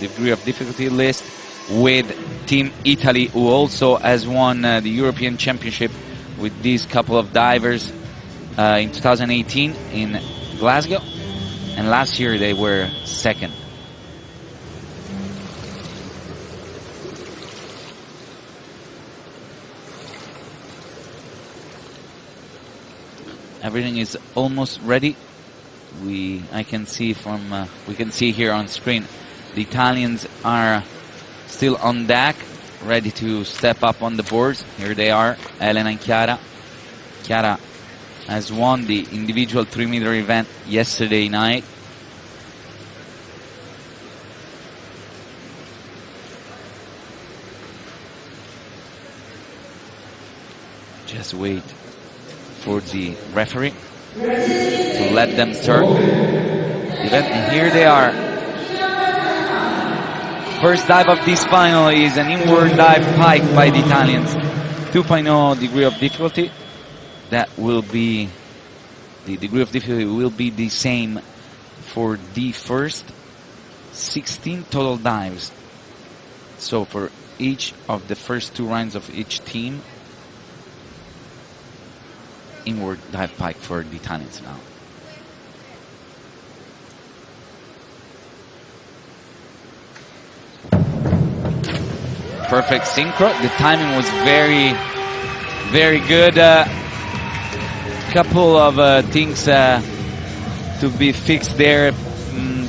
degree of difficulty list with Team Italy, who also has won the European Championship with these couple of divers in 2018 in Glasgow, and last year they were second. Everything is almost ready. I can see from we can see here on screen the Italians are still on deck, ready to step up on the boards. Here they are, Elena and Chiara. Chiara has won the individual 3-meter event yesterday night. Just wait for the referee to let them start the event. And here they are. First dive of this final is an inward dive pike by the Italians. 2.0 degree of difficulty. That will be, the degree of difficulty will be the same for the first 16 total dives. So for each of the first 2 rounds of each team, inward dive pike for the Italians now. Perfect synchro. The timing was very, very good. Couple of things to be fixed there.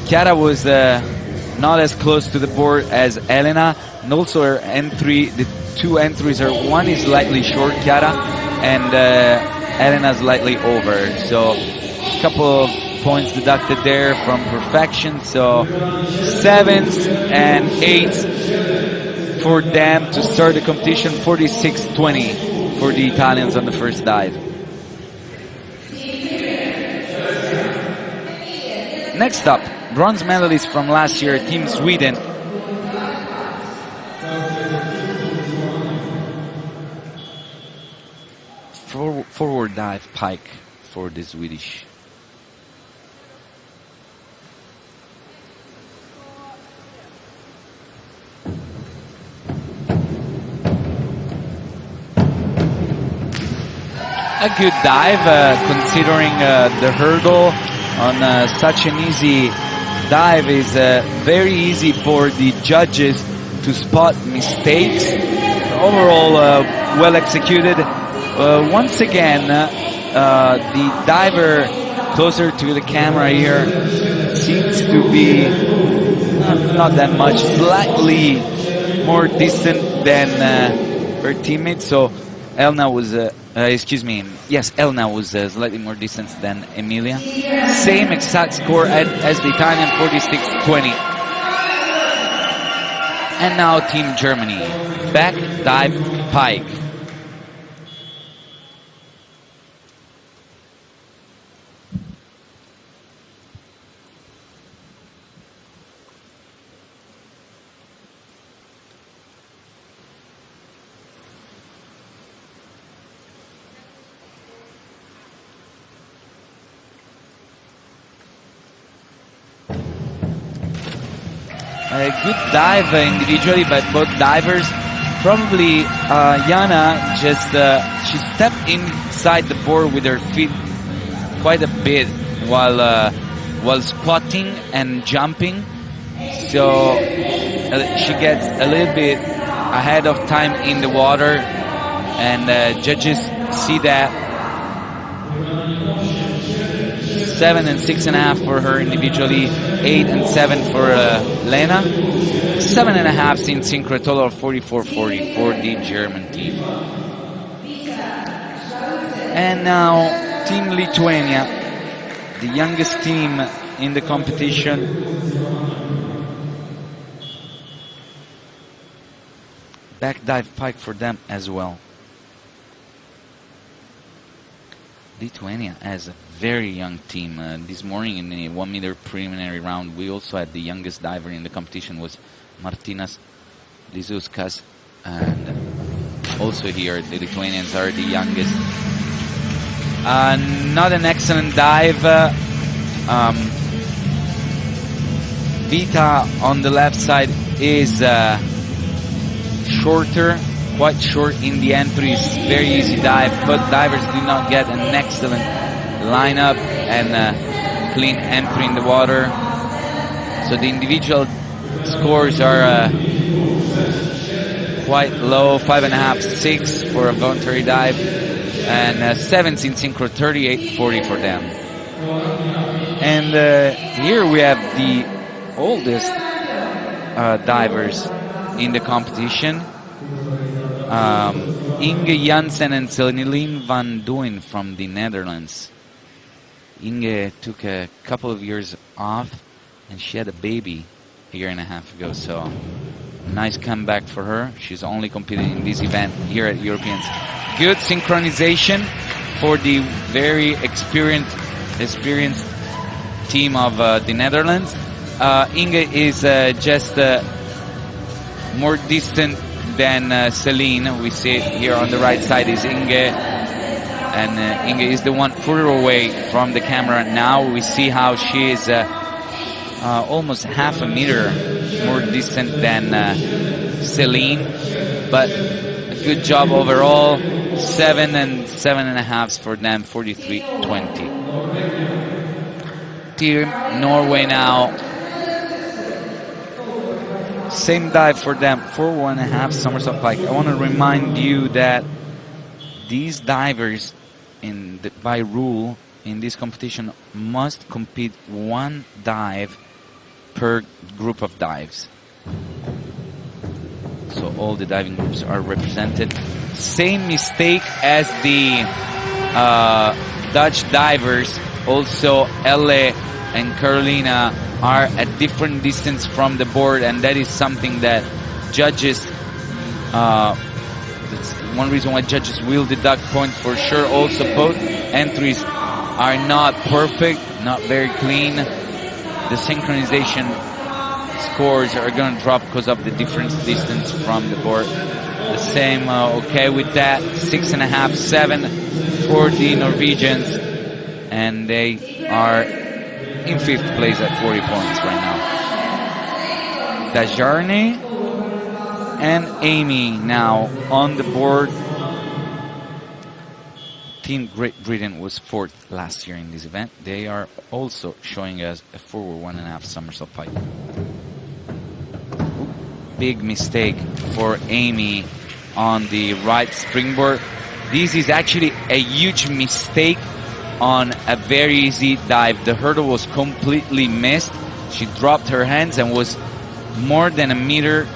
Chiara was not as close to the board as Elena, and also her entry. The 2 entries are, one is slightly short, Chiara, and Elena slightly over. So a couple of points deducted there from perfection. So 7s and 8s for them to start the competition. 46-20 for the Italians on the first dive. Next up, bronze medalist from last year, Team Sweden. Forward dive pike for the Swedish. A good dive, considering the hurdle on such an easy dive is very easy for the judges to spot mistakes. Overall, well executed. Once again, the diver closer to the camera here seems to be not that much, slightly more distant than her teammate. So Elna was, Elna was slightly more distant than Emilia. Same exact score as the Italian, 46-20. And now Team Germany, back dive pike. A good dive individually by both divers. Probably Jana just she stepped inside the board with her feet quite a bit while squatting and jumping. So she gets a little bit ahead of time in the water, and judges see that. 7 and 6.5 for her individually, 8 and 7 for Lena, 7.5 in synchro, total of 44-40 for the German team. And now Team Lithuania, the youngest team in the competition. Back dive pike for them as well. Lithuania has a very young team. This morning in the 1 meter preliminary round, we also had the youngest diver in the competition was Martinas Lizauskas, and also here the Lithuanians are the youngest. Not an excellent dive. Vita on the left side is shorter, quite short in the entries, very easy dive, but divers do not get an excellent lineup and clean entry in the water. So the individual scores are quite low, 5.5, 6 for a voluntary dive, and 7s in synchro, 38.40 for them. And here we have the oldest divers in the competition. Inge Jansen and Celine van Duin from the Netherlands. Inge took a couple of years off and she had a baby a year and a half ago, so nice comeback for her. She's only competing in this event here at Europeans. Good synchronization for the very experienced team of the Netherlands. Inge is just more distant than Celine. We see it here on the right side is Inge, and Inge is the one further away from the camera now. We see how she is almost half a meter more distant than Celine, but a good job overall. 7 and 7.5 for them, 43.20. Team Norway now. Same dive for them, 4.5 somersault pike. I want to remind you that these divers, by rule in this competition, must compete one dive per group of dives. So all the diving groups are represented. Same mistake as the Dutch divers. Also, Elle and Carolina are at different distance from the board, and that is something that judges, that's one reason why judges will deduct points for sure. Also, both entries are not perfect, not very clean. The synchronization scores are going to drop because of the different distance from the board. The same, okay with that, 6.5, 7 for the Norwegians, and they are in 5th place at 40 points right now. Dajarne and Amy now on the board. Team Great Britain was 4th last year in this event. They are also showing us a forward 1.5 somersault pike. Big mistake for Amy on the right springboard. This is actually a huge mistake on a very easy dive. The hurdle was completely missed. She dropped her hands and was more than a meter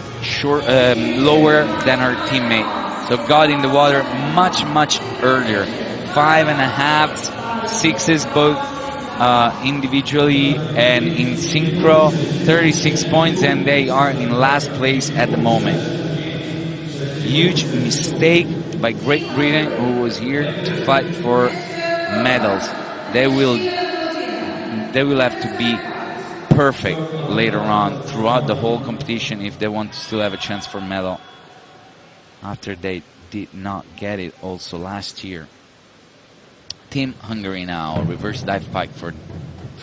lower than her teammate. So got in the water much earlier. 5.5, 6s both individually and in synchro, 36 points, and they are in last place at the moment. Huge mistake by Great Britain, who was here to fight for medals. They will have to be perfect later on throughout the whole competition if they want to still have a chance for medal, after they did not get it also last year. Team Hungary now, reverse dive pike for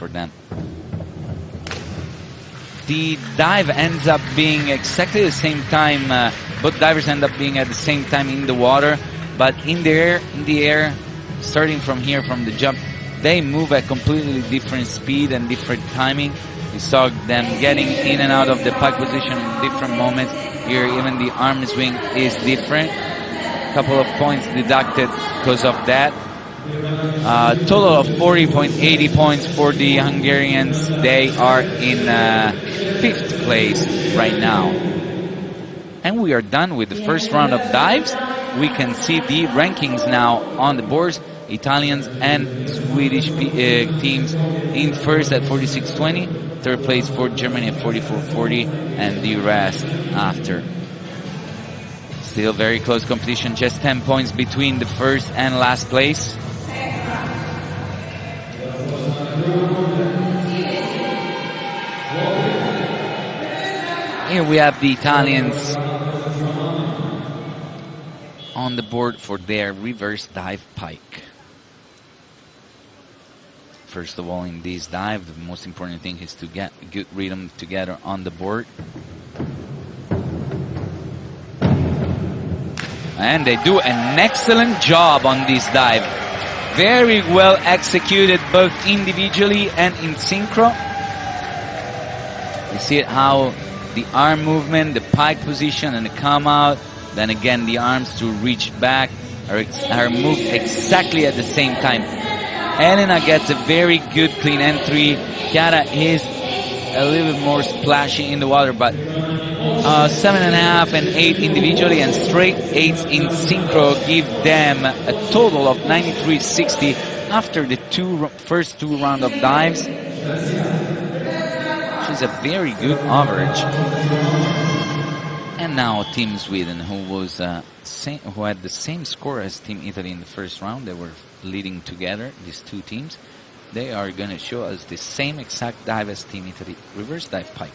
them. The dive ends up being exactly the same time. Both divers end up being at the same time in the water, but in the air, starting from here, from the jump, they move at completely different speed and different timing. You saw them getting in and out of the pike position in different moments. Here, even the arm swing is different. A couple of points deducted because of that. Total of 40.80 points for the Hungarians. They are in 5th place right now. And we are done with the first round of dives. We can see the rankings now on the boards. Italians and Swedish teams in first at 46.20, 3rd place for Germany at 44.40, and the rest after. Still very close competition, just 10 points between the first and last place. Here we have the Italians on the board for their reverse dive pike. first of all, in this dive. The most important thing is to get good rhythm together on the board. And they do an excellent job on this dive. Very well executed, both individually and in synchro. You see it how the arm movement, the pike position, and the come out. Then again, the arms to reach back are moved exactly at the same time. Elena gets a very good clean entry. Chiara is a little bit more splashy in the water, but 7.5 and 8 individually and straight 8s in synchro give them a total of 93.60 after the first two rounds of dives. Which is a very good average. And now Team Sweden, who had the same score as Team Italy in the first round. They were leading together, these two teams. They are going to show us the same exact dive as Team Italy, reverse dive pike.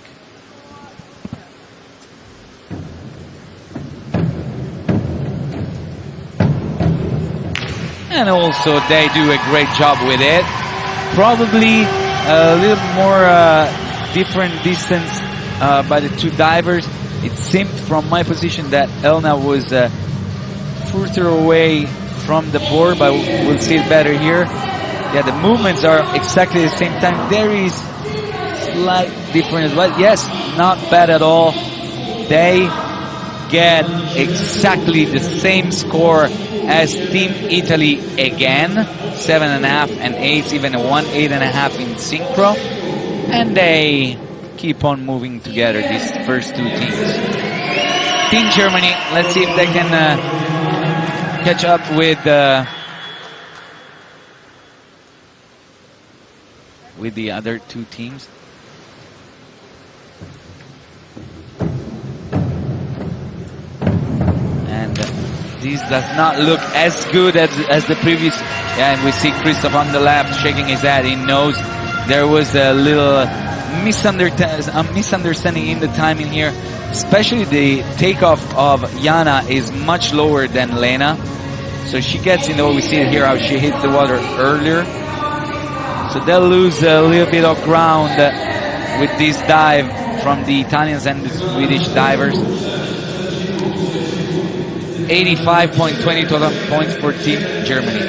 And also they do a great job with it. Probably a little more different distance by the two divers. It seemed from my position that Elna was further away from the board, but we'll see it better here. Yeah, the movements are exactly the same time. There is slight difference, but yes, not bad at all. They get exactly the same score as Team Italy again, 7.5 and 8, even a 1 8.5 in synchro, and they keep on moving together, these first two teams. Team Germany, let's see if they can catch up with the other two teams. And this does not look as good as the previous. Yeah, and we see Christoph on the left shaking his head. He knows there was a little misunderstanding in the timing here. Especially the takeoff of Jana is much lower than Lena. So she gets in the way. We see it here how she hits the water earlier. So they'll lose a little bit of ground with this dive from the Italians and the Swedish divers. 85.20 total points for Team Germany.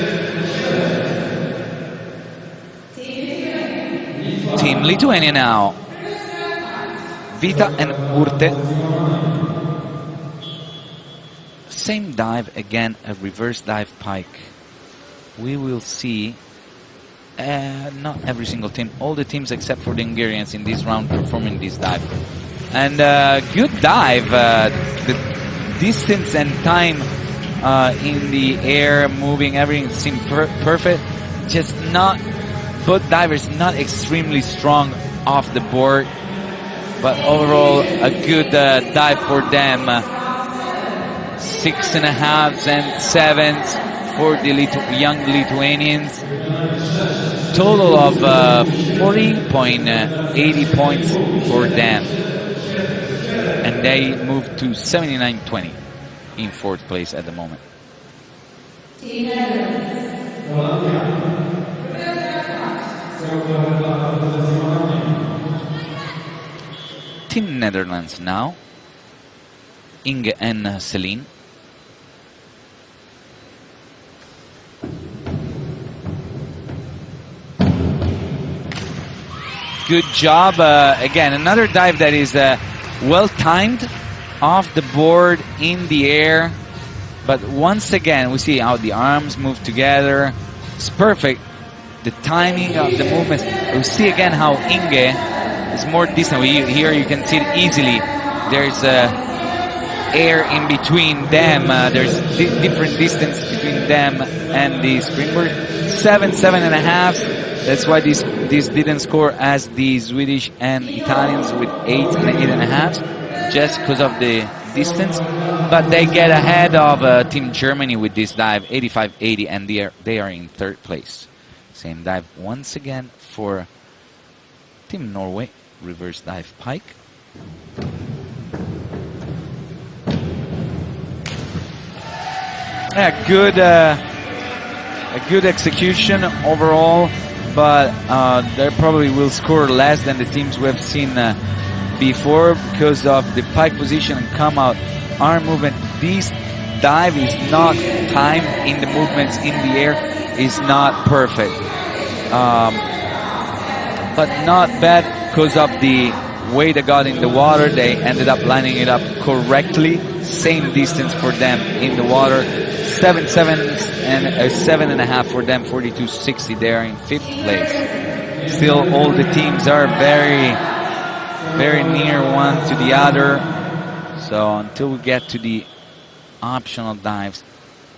Team Lithuania now. Vita and Urte. Same dive again, a reverse dive pike. We will see not every single team, all the teams except for the Hungarians in this round performing this dive. And good dive. The distance and time in the air, moving, everything seemed perfect. Just not, both divers not extremely strong off the board, but overall a good dive for them. 6.5s and 7s for the young Lithuanians. Total of 40.80 points for them. And they move to 79.20 in fourth place at the moment. Team Netherlands now. Inge and Celine. Good job. Again, another dive that is well timed, off the board, in the air. But once again, we see how the arms move together. It's perfect. The timing of the movements. We see again how Inge is more distant. Here you can see it easily. There's air in between them. There's different distance between them and the springboard. 7.5. That's why this didn't score as the Swedish and Italians with 8 and 8.5, just because of the distance. But they get ahead of Team Germany with this dive, 85.80, and they are in third place. Same dive once again for Team Norway, reverse dive pike. Yeah, a good execution overall. but they probably will score less than the teams we have seen before because of the pike position and come out arm movement. This dive is not timed in the movements in the air, is not perfect. But not bad because of the way they got in the water. They ended up lining it up correctly. Same distance for them in the water. 7.7 and 7.5 for them. 42.60 there in 5th place. Still, all the teams are very, very near one to the other. So until we get to the optional dives,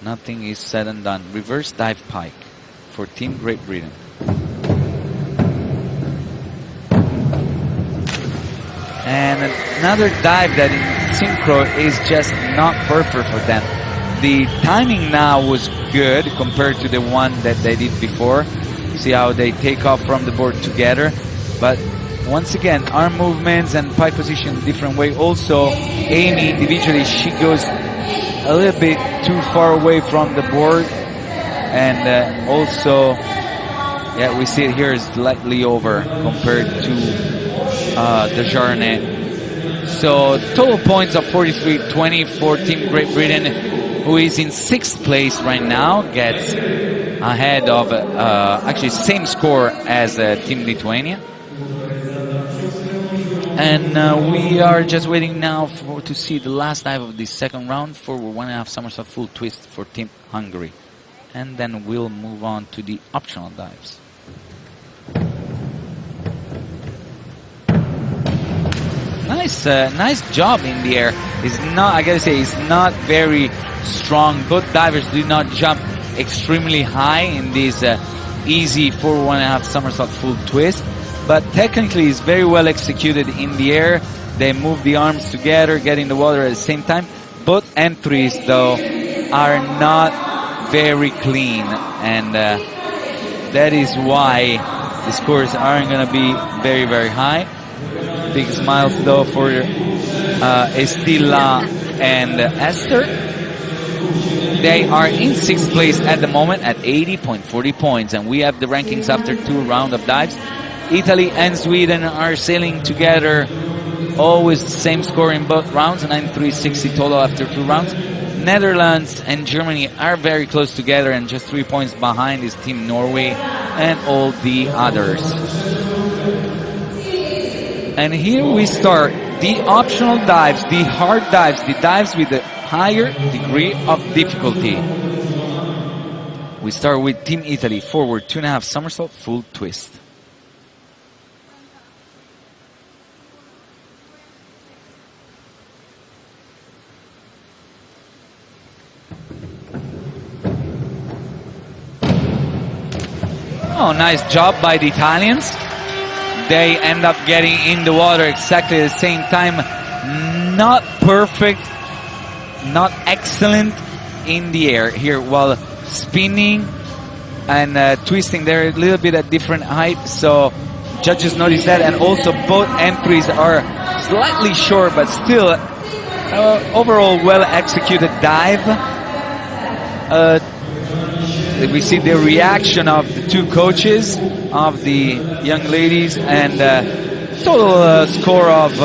nothing is said and done. Reverse dive pike for Team Great Britain. And another dive that in synchro is just not perfect for them. The timing now was good compared to the one that they did before. See how they take off from the board together. But once again, arm movements and pike position different way. Also, Amy individually, she goes a little bit too far away from the board. And also, yeah, we see it here is slightly over compared to the Jarnet. So total points of 43-20 for Team Great Britain, who is in 6th place right now, gets ahead of actually same score as Team Lithuania. And we are just waiting now to see the last dive of the second round for 1.5 somersault full twist for Team Hungary. And then we'll move on to the optional dives. Nice job in the air. It's not, I gotta say, it's not very strong. Both divers do not jump extremely high in this easy 4.5 somersault full twist, but technically it's very well executed in the air. They move the arms together, get in the water at the same time. Both entries, though, are not very clean, and that is why the scores aren't gonna be very, very high. Big smiles though for Estilla and Esther. They are in 6th place at the moment at 80.40 points, and we have the rankings after 2 rounds of dives. Italy and Sweden are sailing together, always the same score in both rounds, 93.60 total after 2 rounds. Netherlands and Germany are very close together, and just 3 points behind is Team Norway and all the others. And here we start the optional dives, the hard dives, the dives with the higher degree of difficulty. We start with Team Italy, forward 2.5 somersault full twist. Oh, nice job by the Italians. They end up getting in the water exactly at the same time. Not perfect, not excellent in the air here, while spinning and twisting. They're a little bit at different height, so judges notice that. And also both entries are slightly short, but still overall well executed dive. We see the reaction of the 2 coaches of the young ladies, and total score of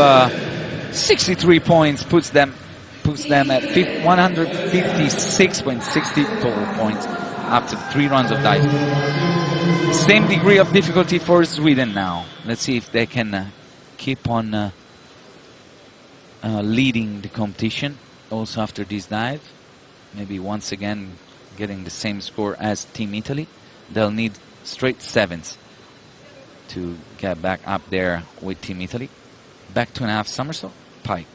63 points puts them at 156.60 total points after 3 rounds of dive. Same degree of difficulty for Sweden now. Let's see if they can keep on leading the competition also after this dive. Maybe once again getting the same score as Team Italy. They'll need straight 7s to get back up there with Team Italy. Back 2.5 somersault, pike.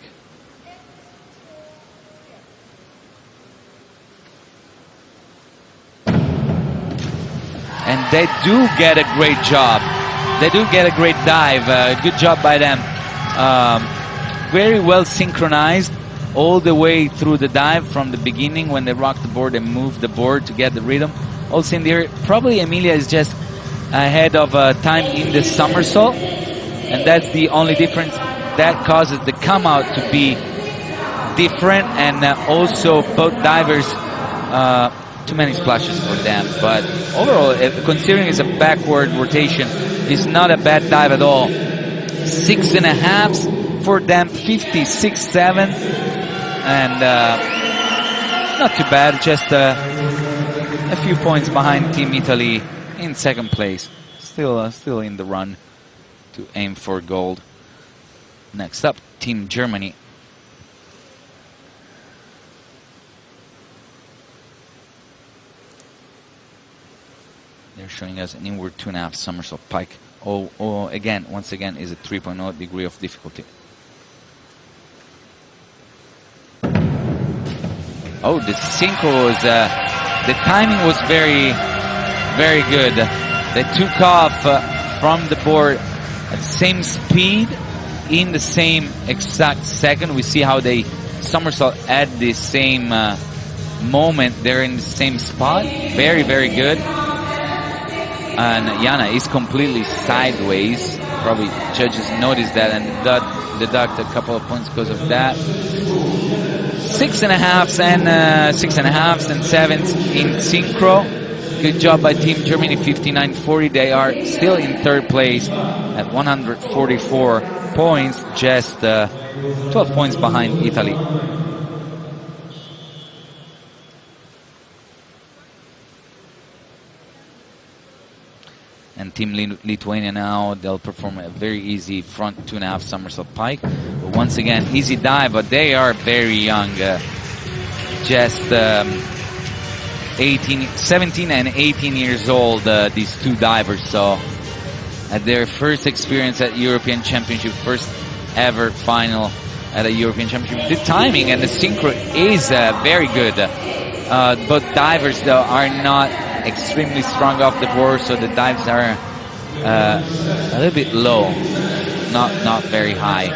And they do get a great job. They do get a great dive. Good job by them. Very well synchronized all the way through the dive from the beginning when they rock the board and move the board to get the rhythm. Also in there, probably Emilia is just ahead of time in the somersault, and that's the only difference. That causes the come out to be different, and also both divers too many splashes for them. But overall, considering it's a backward rotation, it's not a bad dive at all. 6.5 for them, 56.7, and not too bad. Just a few points behind Team Italy in second place. Still in the run to aim for gold. Next up, Team Germany. They're showing us an inward 2.5 somersault pike. Once again, is a 3.0 degree of difficulty. Oh, the synchro was, the timing was very, very good. They took off from the board at the same speed in the same exact second. We see how they somersault at the same moment. They're in the same spot. Very, very good. And Jana is completely sideways. Probably judges noticed that and deduct a couple of points because of that. 6.5s and 6.5s and 7s in synchro. Good job by Team Germany, 59.40. They are still in third place at 144 points, just 12 points behind Italy. And Team Lithuania now, they'll perform a very easy front 2.5 somersault pike. But once again, easy dive, but they are very young. Just 17 and 18 years old, these two divers. So at their first experience at European Championship, first ever final at a European Championship. The timing and the synchro is very good. Both divers, though, are not extremely strong off the board, so the dives are a little bit low, not very high,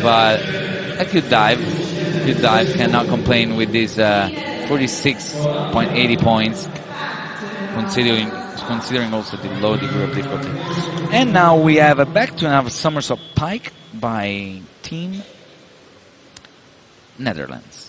but a good dive. Cannot complain with these 46.80 points, considering also the low degree of difficulty. And now we have a back to another somersault pike by Team Netherlands.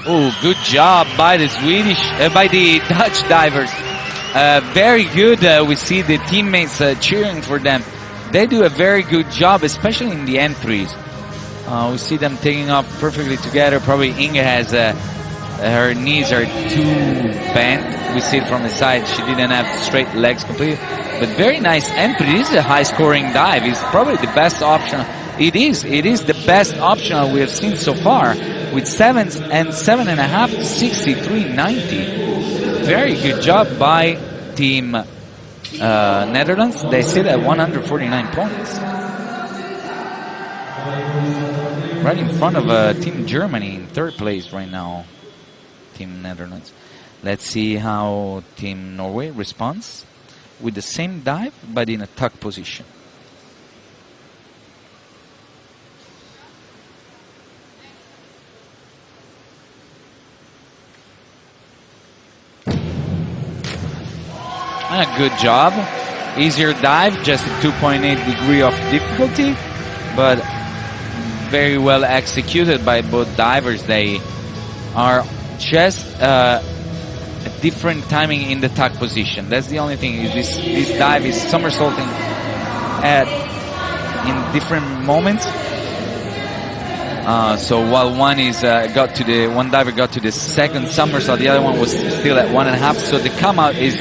Oh, good job by the Dutch divers. Very good. We see the teammates cheering for them. They do a very good job, especially in the entries. We see them taking off perfectly together. Probably Inge has her knees are too bent. We see it from the side. She didn't have straight legs completely. But very nice entry. This is a high-scoring dive. It's probably the best option. It is the best optional we have seen so far. With 7s and 7.5, 63.90. Very good job by Team Netherlands. They sit at 149 points. Right in front of Team Germany in third place right now. Team Netherlands. Let's see how Team Norway responds with the same dive but in a tuck position. A good job. Easier dive, just a 2.8 degree of difficulty, but very well executed by both divers. They are just a different timing in the tuck position. That's the only thing. This dive is somersaulting in different moments. So while one diver got to the second somersault, the other one was still at 1.5. So the come out is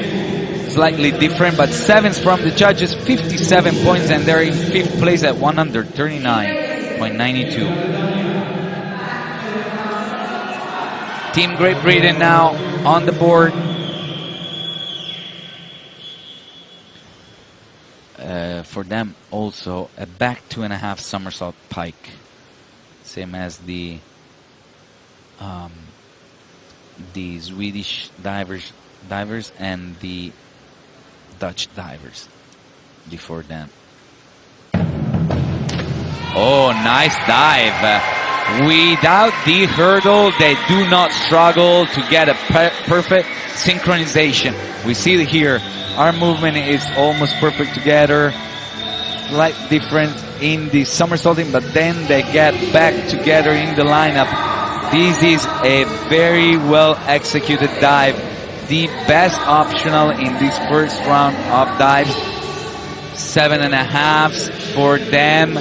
slightly different, but 7s from the judges, 57 points, and they're in 5th place at 139.92. Team Great Britain now on the board. For them also a back 2.5 somersault pike, same as the Swedish divers and the Dutch divers before them. Oh, nice dive. Without the hurdle, they do not struggle to get a perfect synchronization. We see here, our movement is almost perfect together. Slight difference in the somersaulting, but then they get back together in the lineup. This is a very well executed dive. The best optional in this first round of dives. 7.5 for them.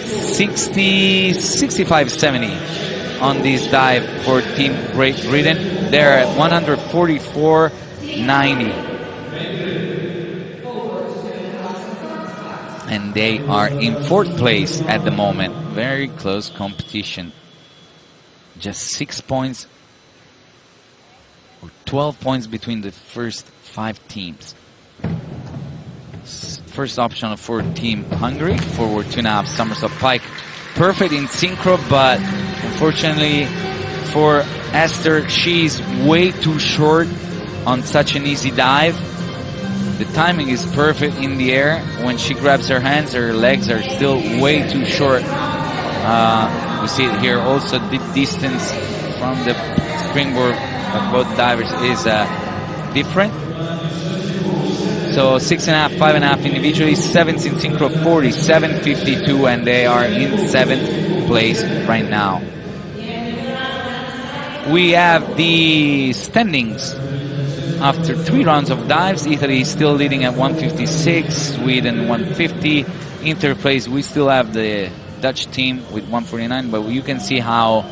65-70 on this dive for Team Great Britain. They're at 144.90. And they are in 4th place at the moment. Very close competition. Just 6 points or 12 points between the first 5 teams. First option for Team Hungary, forward 2.5 somersault pike. Perfect in synchro, but unfortunately for Esther, she's way too short on such an easy dive. The timing is perfect in the air. When she grabs her hands, her legs are still way too short. We see it here also, the distance from the springboard of both divers is different. So 6.5, 5.5 individually, 7s in synchro, 47.52, and they are in 7th place right now. We have the standings after 3 rounds of dives. Italy is still leading at 156, Sweden 150. In 3rd place, we still have the Dutch team with 149, but you can see how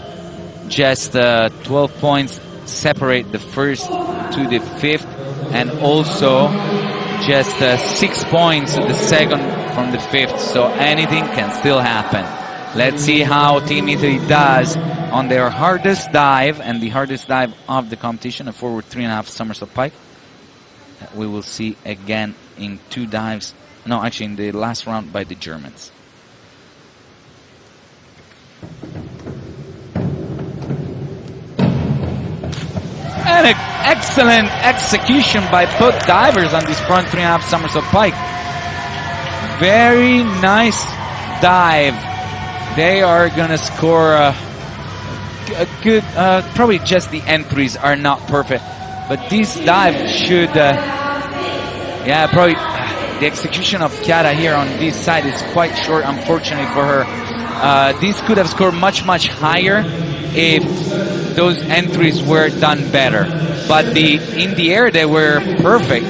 just 12 points separate the first to the 5th, and also just 6 points the second from the 5th, so anything can still happen. Let's see how Team Italy does on their hardest dive, and the hardest dive of the competition, a forward 3.5 somersault pike. We will see again in 2 dives, no, actually in the last round by the Germans. And an excellent execution by both divers on this front 3.5 somersault pike. Very nice dive. They are gonna score a good, probably just the entries are not perfect, but this dive should, yeah, probably the execution of Chiara here on this side is quite short, unfortunately for her. This could have scored much higher if those entries were done better, but in the air they were perfect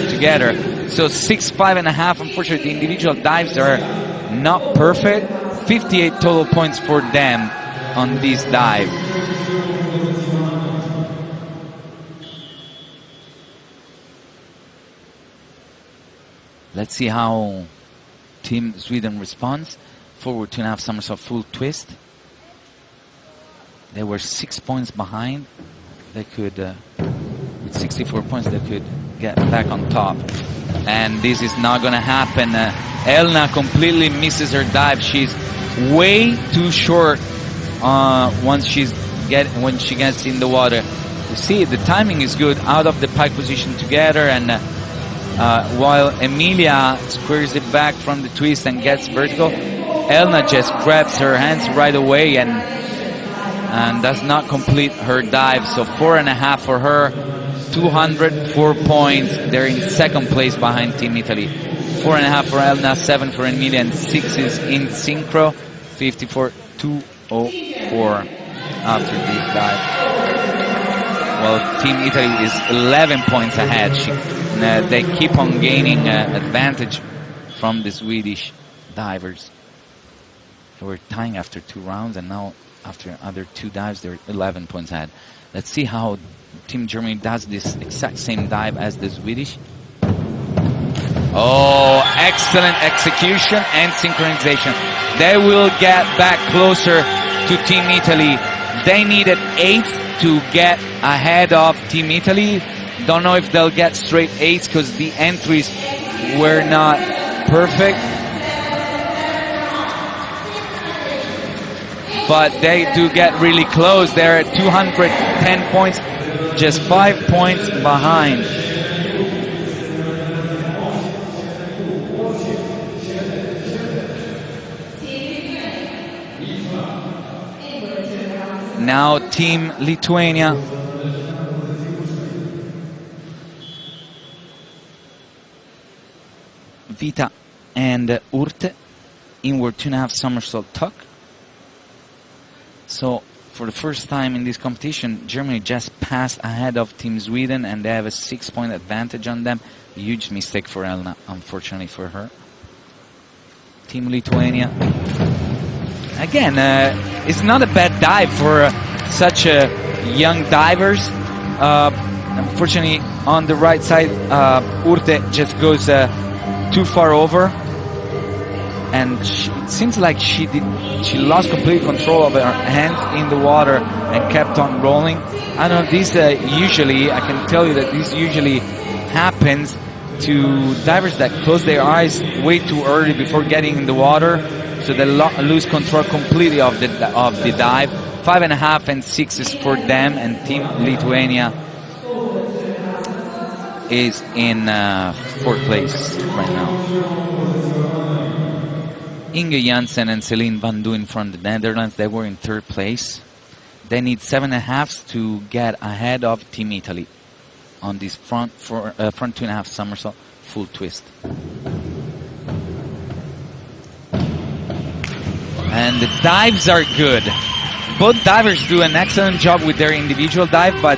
together. So 6, 5.5. Unfortunately, the individual dives are not perfect. 58 total points for them on this dive. Let's see how Team Sweden responds. Forward 2.5 somersault full twist. They were 6 points behind. They could, with 64 points, they could get back on top. And this is not going to happen. Elna completely misses her dive. She's way too short when she gets in the water. You see, the timing is good, out of the pike position together, and while Emilia squares it back from the twist and gets vertical, Elna just grabs her hands right away and does not complete her dive. So 4.5 for her, 204 points. They're in 2nd place behind Team Italy. 4.5 for Elna, 7 for Emilia, and 6 is in synchro. 54.204 after this dive. Well, Team Italy is 11 points ahead. They keep on gaining advantage from the Swedish divers. They were tying after 2 rounds, and now after other 2 dives, they're 11 points ahead. Let's see how Team Germany does this exact same dive as the Swedish. Oh, excellent execution and synchronization. They will get back closer to Team Italy. They needed 8 to get ahead of Team Italy. Don't know if they'll get straight 8s because the entries were not perfect. But they do get really close. They're at 210 points, just 5 points behind. Now Team Lithuania. Vita and Urte, inward 2.5 somersault tuck. So for the first time in this competition, Germany just passed ahead of Team Sweden, and they have a 6-point advantage on them. Huge mistake for Elna, unfortunately for her. Team Lithuania. Again, it's not a bad dive for such young divers. Unfortunately, on the right side, Urte just goes too far over, and it seems like she lost complete control of her hands in the water and kept on rolling. I don't know, this usually, I can tell you that this usually happens to divers that close their eyes way too early before getting in the water, so they lose control completely of the dive. 5.5 and 6 is for them, and Team Lithuania is in 4th place right now. Inge Janssen and Celine Van Duyn from the Netherlands, they were in 3rd place. They need 7.5s to get ahead of Team Italy on this front 2.5 somersault full twist. And the dives are good. Both divers do an excellent job with their individual dive, but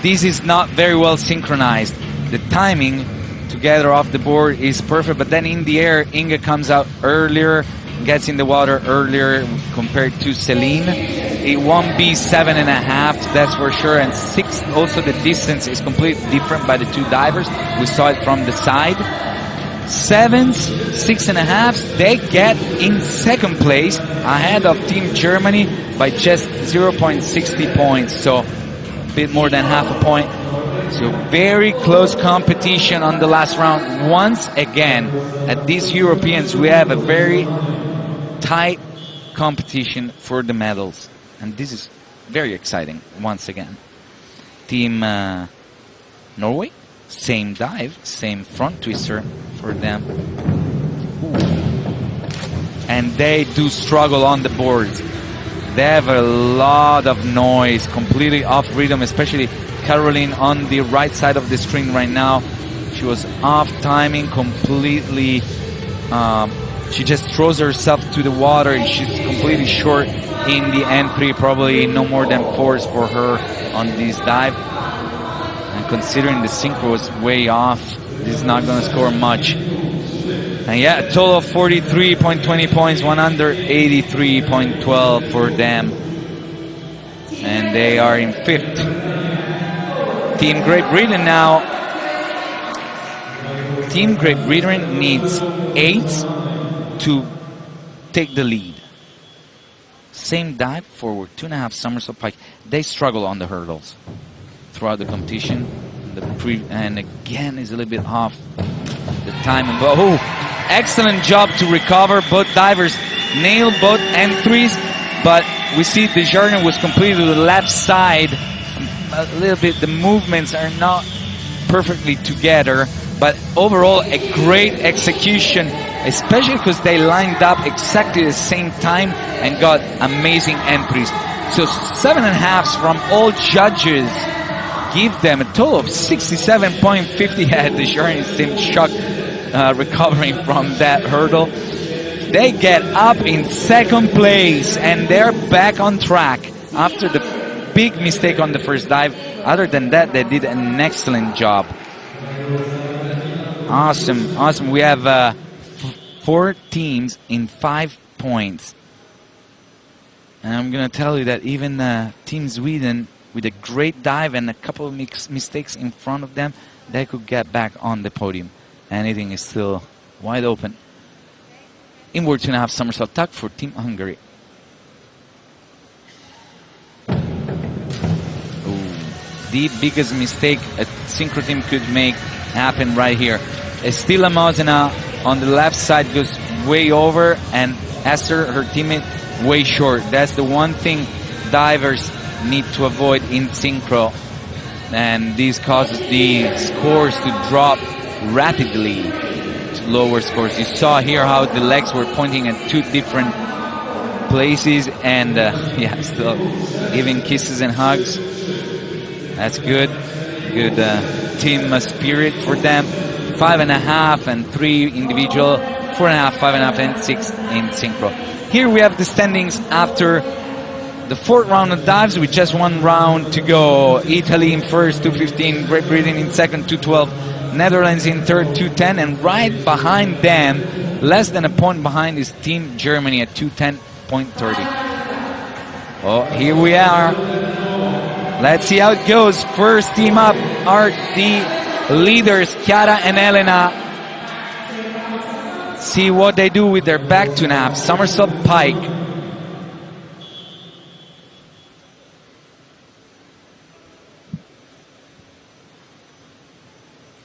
this is not very well synchronized. The timing together off the board is perfect, but then in the air, Inge comes out earlier, gets in the water earlier compared to Celine. It won't be 7.5, that's for sure, and 6, also the distance is completely different by the two divers. We saw it from the side. 7s, 6.5s, they get in 2nd place ahead of Team Germany by just 0.60 points, so a bit more than half a point. So very close competition on the last round. Once again, at these Europeans, we have a very tight competition for the medals. And this is very exciting, once again. Team Norway, same dive, same front twister for them. Ooh. And they do struggle on the boards. They have a lot of noise, completely off rhythm, especially Caroline on the right side of the screen right now. She was off timing completely. She just throws herself to the water. She's completely short in the entry, probably no more than 4s for her on this dive. And considering the synchro was way off, this is not going to score much. And yeah, a total of 43.20 points, 183.12 for them. And they are in 5th. Team Great Britain now. Team Great Britain needs 8 to take the lead. Same dive, forward 2.5 somersault pike. They struggle on the hurdles throughout the competition. And again is a little bit off the timing. But excellent job to recover. Both divers nailed both entries, but we see Desjardins was completely to the left side. A little bit, the movements are not perfectly together, but overall a great execution, especially because they lined up exactly the same time and got amazing entries. So 7.5s from all judges give them a total of 67.50. Desjardins seemed shocked recovering from that hurdle. They get up in 2nd place, and they're back on track after the big mistake on the first dive. Other than that, they did an excellent job. Awesome. We have 4 teams in 5 points. And I'm going to tell you that even Team Sweden, with a great dive and a couple of mistakes in front of them, they could get back on the podium. Anything is still wide open. Inward 2.5 somersault tuck for Team Hungary. The biggest mistake a synchro team could make happen right here. Stila Mosena on the left side goes way over, and Esther, her teammate, way short. That's the one thing divers need to avoid in synchro, and this causes the scores to drop rapidly to lower scores. You saw here how the legs were pointing at 2 different places, and yeah, still giving kisses and hugs. That's good. Good team spirit for them. 5.5 and 3 individual, 4.5, 5.5, and 6 in synchro. Here we have the standings after the fourth round of dives with just one round to go. Italy in first, 2:15. Great Britain in second, 2:12. Netherlands in third, 2:10. And right behind them, less than a point behind, is Team Germany at 2:10.30. Oh, here we are. Let's see how it goes. First team up are the leaders, Chiara and Elena. See what they do with their back 2.5 somersault pike.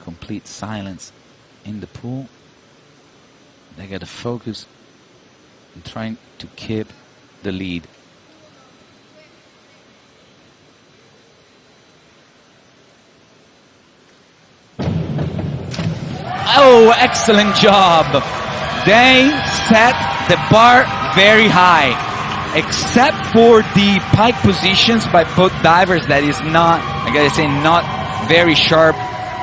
Complete silence in the pool. They got to focus on trying to keep the lead. Oh, excellent job. They set the bar very high, except for the pike positions by both divers. That is not, I gotta say, not very sharp.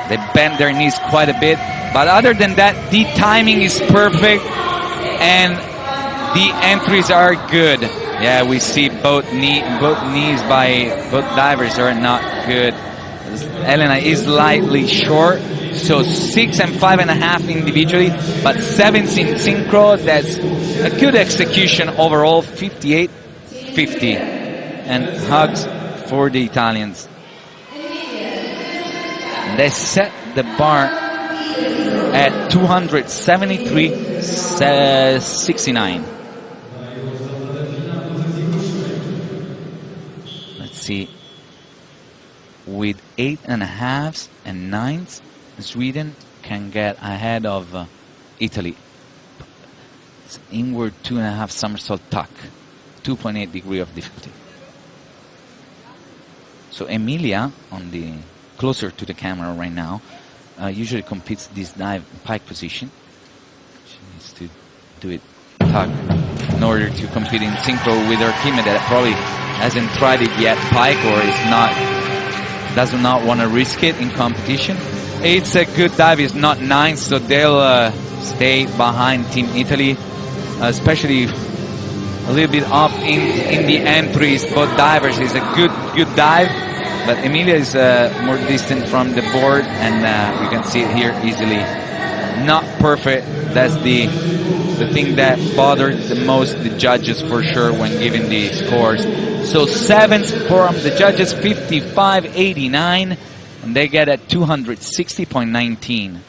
They bend their knees quite a bit. But other than that, the timing is perfect and the entries are good. Yeah, we see both knees by both divers are not good. Elena is slightly short. So 6 and 5.5 individually, but 7s in synchro. That's a good execution overall, 58-50. And hugs for the Italians. They set the bar at 273.69. Let's see. With 8.5s and 9s, Sweden can get ahead of Italy. It's inward 2.5 somersault tuck, 2.8 degree of difficulty. So Emilia, on the closer to the camera right now, usually competes this dive pike position. She needs to do it tuck in order to compete in synchro with her teammate that probably hasn't tried it yet pike or does not want to risk it in competition. It's a good dive. It's not 9, so they'll stay behind Team Italy, especially a little bit off in the entries. Both divers is a good dive, but Emilia is more distant from the board, and you can see it here easily. Not perfect. That's the thing that bothered the most the judges for sure when giving the scores. So 7s from the judges, 55.89. And they get at 260.19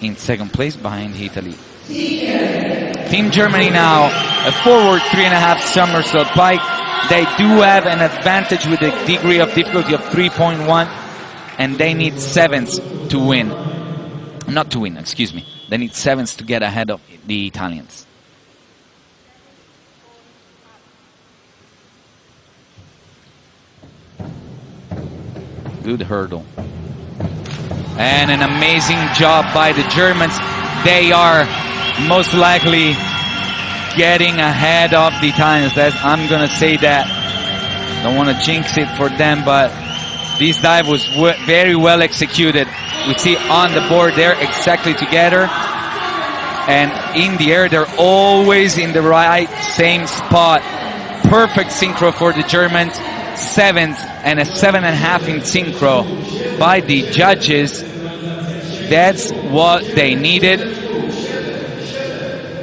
in second place behind Italy. Team Germany now, a forward 3.5 somersault pike. They do have an advantage with a degree of difficulty of 3.1, and they need 7s to win. Not to win, excuse me. They need 7s to get ahead of the Italians. Good hurdle. And an amazing job by the Germans. They are most likely getting ahead of the Italians. I'm going to say that. Don't want to jinx it for them, but this dive was very well executed. We see on the board they're exactly together. And in the air, they're always in the right, same spot. Perfect synchro for the Germans. 7s and a 7.5 in synchro by the judges. That's what they needed,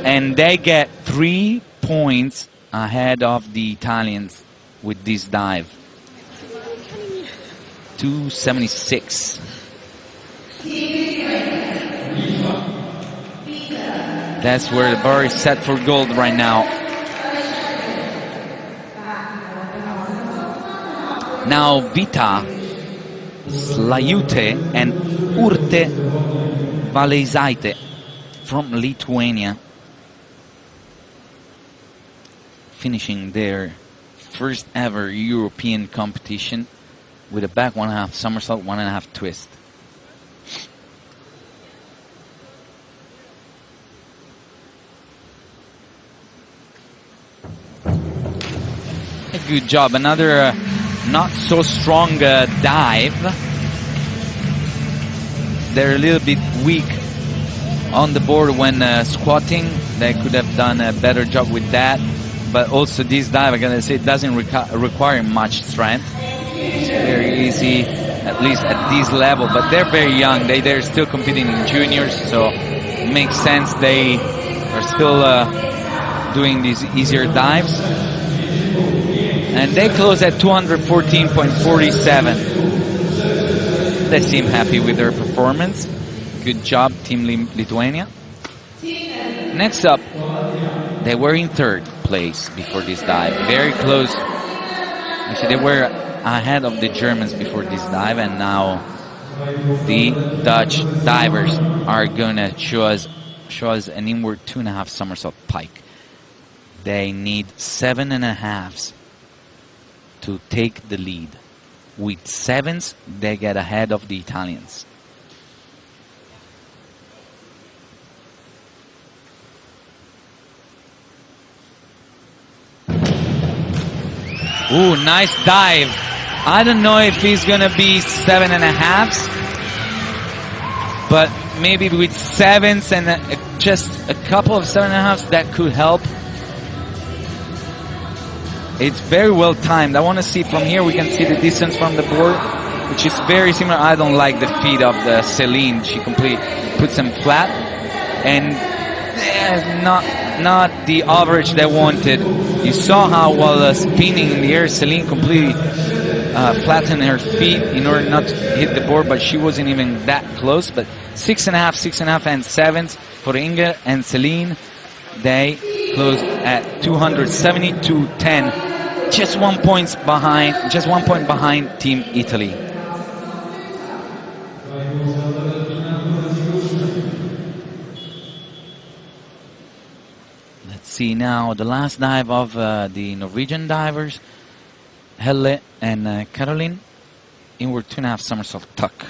and they get 3 points ahead of the Italians with this dive. 276. That's where the bar is set for gold right now. Now Vita, Slajute and Urte Valeisaite from Lithuania finishing their first ever European competition with a back 1.5 somersault, 1.5 twist. A good job. Another not so strong dive. They're a little bit weak on the board when squatting. They could have done a better job with that. But also this dive, I'm gonna say, it doesn't require much strength. It's very easy, at least at this level. But they're very young. They're still competing in juniors, so it makes sense they are still doing these easier dives. And they close at 214.47. They seem happy with their performance. Good job, Team Lithuania. Next up, they were in third place before this dive. Very close. Actually, they were ahead of the Germans before this dive, and now the Dutch divers are gonna show us an inward 2.5 somersault pike. They need 7.5s to take the lead. With 7s, they get ahead of the Italians. Ooh, nice dive. I don't know if he's gonna be 7.5s, but maybe with 7s and just a couple of 7.5s, that could help. It's very well timed. I want to see from here, we can see the distance from the board, which is very similar. I don't like the feet of the Celine. She completely puts them flat, and not the average they wanted. You saw how while spinning in the air, Celine completely flattened her feet in order not to hit the board, but she wasn't even that close. But 6.5, 6.5, and 7s for Inge and Celine. They closed at 270-10, just 1 point behind Team Italy. Let's see now the last dive of the Norwegian divers, Helle and Caroline. Inward 2.5 somersault tuck.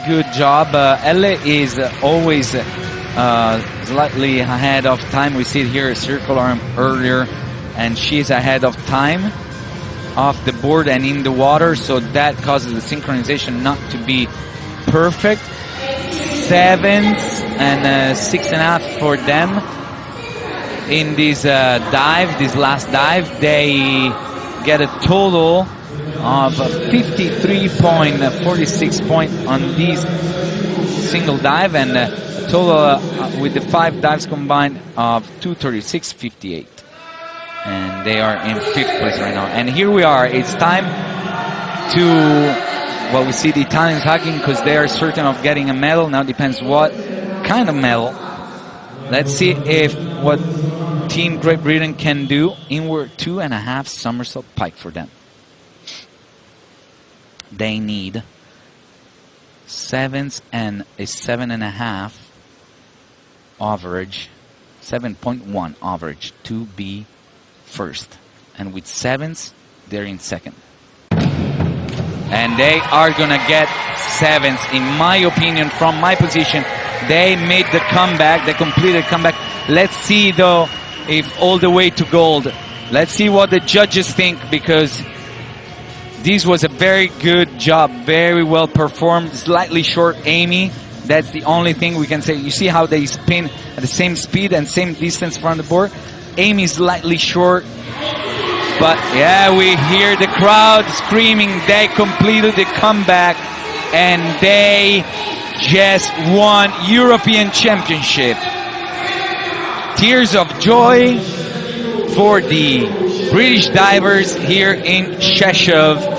Good job. Elle is always slightly ahead of time. We see it here, a circle arm earlier, and she's ahead of time off the board and in the water, so that causes the synchronization not to be perfect. 7s and 6.5 for them in this dive, this last dive. They get a total of 53.46 point on this single dive, and a total with the 5 dives combined of 236.58, and they are in 5th place right now. And here we are, it's time to, well, we see the Italians hugging because they are certain of getting a medal. Now depends what kind of medal. Let's see if what Team Great Britain can do. Inward 2.5 somersault pike for them. They need 7s and a 7.5 average, 7.1 average to be first. And with 7s, they're in second. And they are gonna get 7s, in my opinion, from my position. They made the comeback, they completed comeback. Let's see though if all the way to gold. Let's see what the judges think, because this was a very good job, very well performed. Slightly short Amy, that's the only thing we can say. You see how they spin at the same speed and same distance from the board. Amy slightly short, but yeah, we hear the crowd screaming. They completed the comeback and they just won European Championship. Tears of joy for the British divers here in Rzeszów.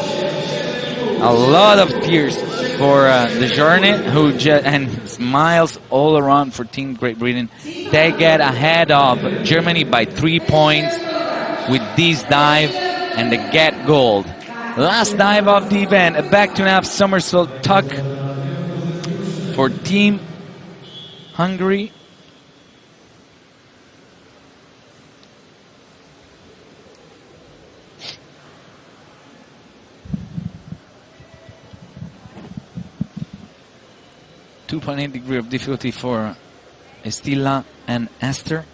A lot of tears for the journey, and smiles all around for Team Great Britain. They get ahead of Germany by 3 points with this dive, and they get gold. Last dive of the event, a back 2.5 somersault tuck for Team Hungary. 2.8 degree of difficulty for Estilla and Esther.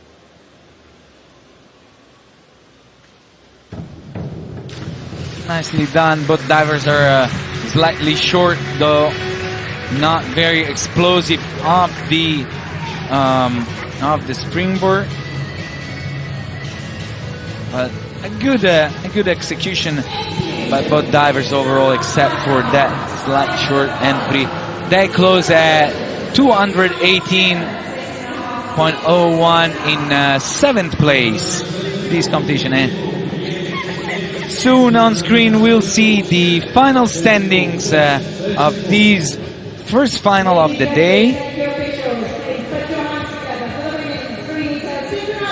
Nicely done. Both divers are slightly short, though not very explosive of the springboard. But a good execution by both divers overall, except for that slight short entry. They close at 218.01 in 7th place. This competition, Soon on screen we'll see the final standings of this first final of the day.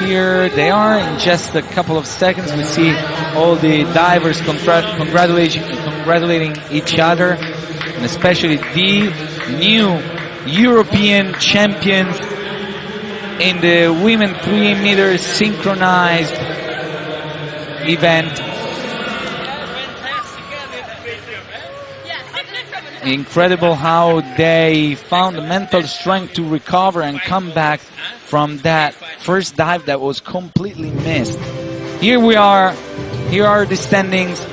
Here they are. In just a couple of seconds we see all the divers congratulating each other, and especially the new European champions in the women 3 meters synchronized event. Incredible how they found the mental strength to recover and come back from that first dive that was completely missed. Here we are. Here are the standings.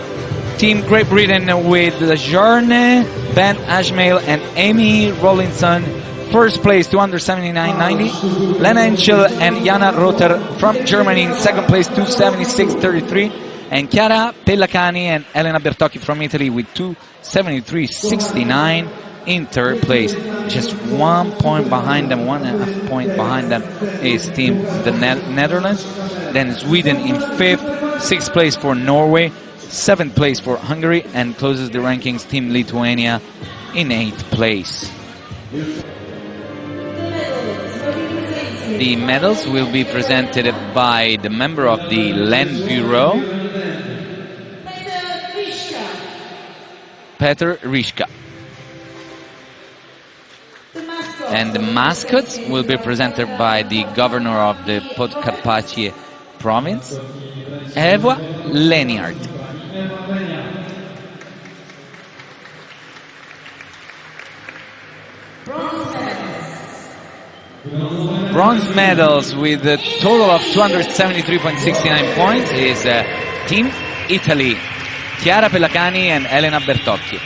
Team Great Britain with Jarne, Ben Ashmail and Amy Rollinson. First place, 279.90. Lena Henschel and Jana Rother from Germany in second place, 276.33. And Chiara Pellacani and Elena Bertocchi from Italy with 273.69 in third place. Just 1 point behind them, 1.5 point behind them is Team the Netherlands. Then Sweden in fifth, sixth place for Norway, seventh place for Hungary, and closes the rankings Team Lithuania in eighth place. The medals will be presented by the member of the Land Bureau, Petr Rishka. And the mascots will be presented by the governor of the Podkarpacie province, Eva Leniart. Bronze medals with a total of 273.69 points is Team Italy, Chiara Pellacani and Elena Bertocchi.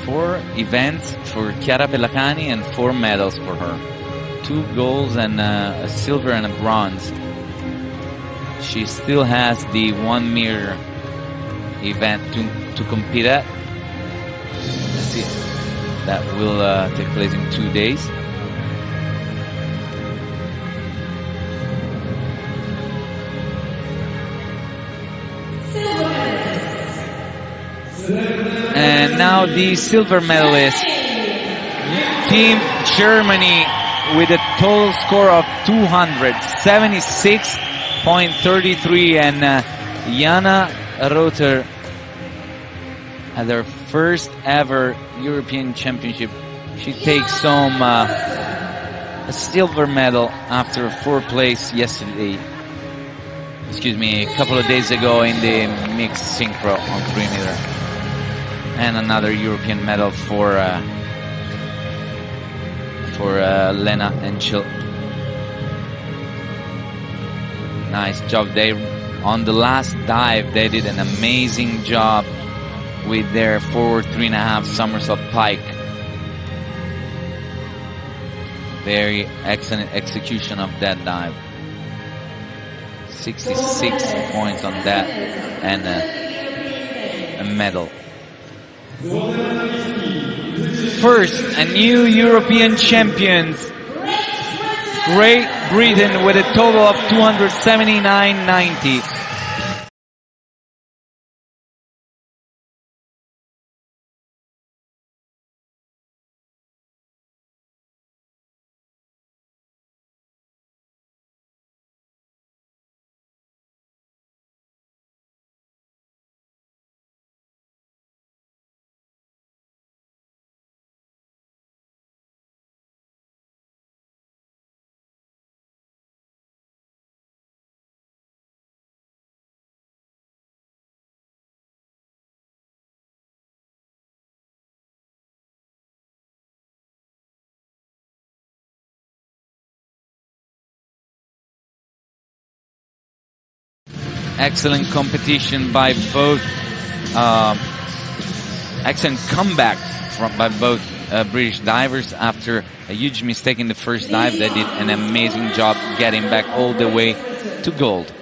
Four events for Chiara Pellacani and 4 medals for her. 2 golds and a silver and a bronze. She still has the 1 meter event to compete at. Let's see. That will take place in 2 days. And now the silver medalist, Team Germany, with a total score of 276.33, and Jana Rother at her first ever European Championship. She takes home a silver medal after 4th place yesterday. Excuse me, a couple of days ago in the mixed synchro on 3 meter. And another European medal for Lena Henschel. Nice job. They, on the last dive, they did an amazing job with their forward 3.5 somersault pike. Very excellent execution of that dive. 66 points on that, and a medal. First, a new European champions, Great Britain, with a total of 279.90. excellent competition by both, excellent comeback by both British divers after a huge mistake in the first dive. They did an amazing job getting back all the way to gold.